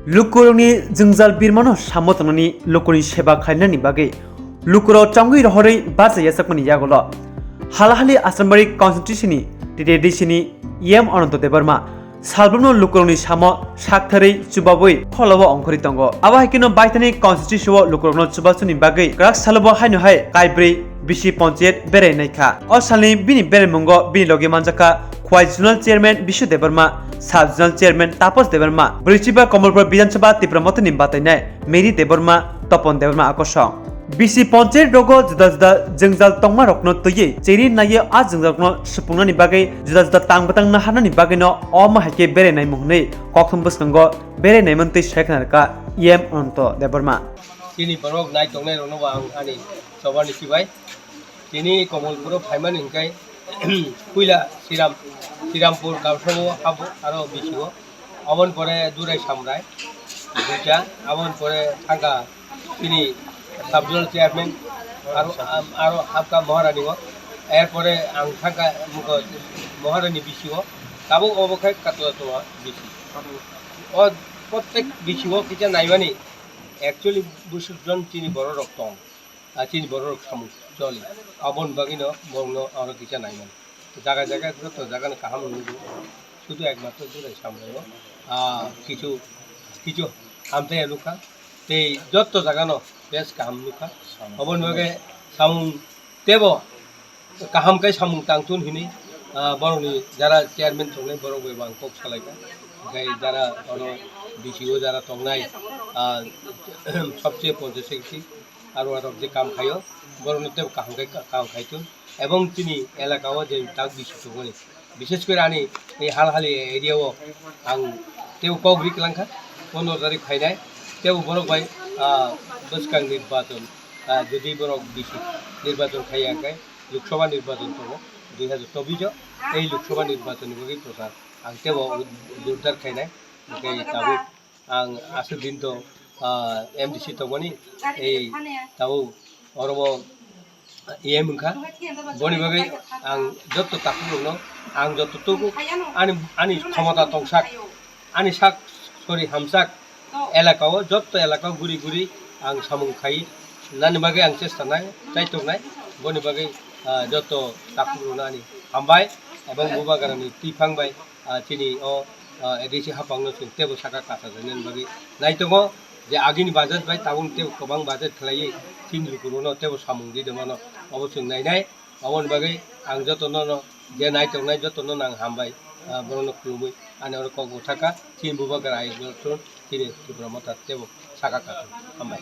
Lukuroni jengzal birmano samotoni lukuri seba khainani bagi lukuro changui rohori baza yasakmani yagolo halahali asambari constitutioni traditioni yem Ananta Debbarma salbno lukuroni samo sakthari chubaboi kholobo ongkhori tongo aba hikino baitani constitution lukurno chubasuni bagi krak salobo haino hai kaibrei bisi panchayat berai naikha o salni bini beremungo bini loge manjaka khwai zonal chairman Bishu Debbarma Sub Zonal Chairman Tapos Debbarma Brichiba Komolpur Bidansabha Twiprasarokni batai Meri Debbarma Topon Debbarma akosong Bisi Panchayat rogo juda-juda jengjal tongma rokno tuyi cheri naye a jengjal sepungna bagai juda-juda tangbatang nahanani bagai no oma hake bere nai muhnei kokthum buskango bere nai mantei sheknarka yem Ananta Debbarma Kini borok nai tongnai rono ang ani Choba ni sibai kini Komolpur phaiman hingkai kuila Sirampur Kausamo Habu Aro Bishigo Avon Pore Durai Samrai Buja Avon Pore Tanga Kini Sub-Zonal Chairman Aro Hapka Maharanigo Airpore Ang Tanga Muko Maharani Bishigo Tabu Obokai Katulatua Bishi or Potek Bishigo Kitchen Naivani actually Bushudron Chini Borok Tong Chini Borok Samu Jolly Avon Bagino Bono or Kitchen Naiman জায়গা জায়গা তো জায়গা না কাহাম নিবো শুধু একমাত্র দূরে সামলাইও কিছু কিছু আমতে লুকা এই যত জায়গা ন বেশ কাহাম লুকা অবন ভাগে সামুং তেব কাহামকাই সামুং টাংতুন হিনি বরনি যারা চেয়ারম্যান তংনাই বড় বই বাংকক সালাইকা গাই যারা অন বিসিও যারা তংনাই সবচেয়ে পঞ্চায়েত সেক্রেটারি আর যে কাম খাইও বরনিতে কাহামকাই কাম খাইতুন এবং তিনি এলাকাও যে তাক বিশেষ করে বিশেষ করে আনি এই হালহালি এরিয়াও আং তেও কগ্রিক লাংখা 15 তারিখ খাইনাই তেও বড় ভাই বসকাং নির্বাচন যদি বড় বিশি নির্বাচন খাইয়াকাই লোকসভা নির্বাচন করব 2024 এই লোকসভা নির্বাচনের বগি প্রচার আং তেও জোরদার খাইনাই এই তাবু আং আসল দিন তো এমডিসি তবনি এই তাও অরব iya mungka boni bagai ang joto takuno ang joto tuku ani khomata tongsak ani sak sorry hamsak elakao joto elakao guri guri ang samung khai nani bagai ang chesta nai chaitok nai boni bagai joto takuno ani hambai ebong bubagarani tifangbai chini o edisi hapangno tebo saka kata janen bagai naitongo যে আগিনি budget by তাবুং তে গোবাং budget খালাই তিন লুকুরনো তেব সামুং দি দেমানো অবশ্যই নাইনাই অবন বাগै आं যতন যে নাইতংনাই যতন নাং হামবাই বরনো খুলুমৈ আনে অর কগো থাকা তিন বুবাগার আই জতন তিনে ত্রিপুরা মতা তেব সাকা কাটা হামবাই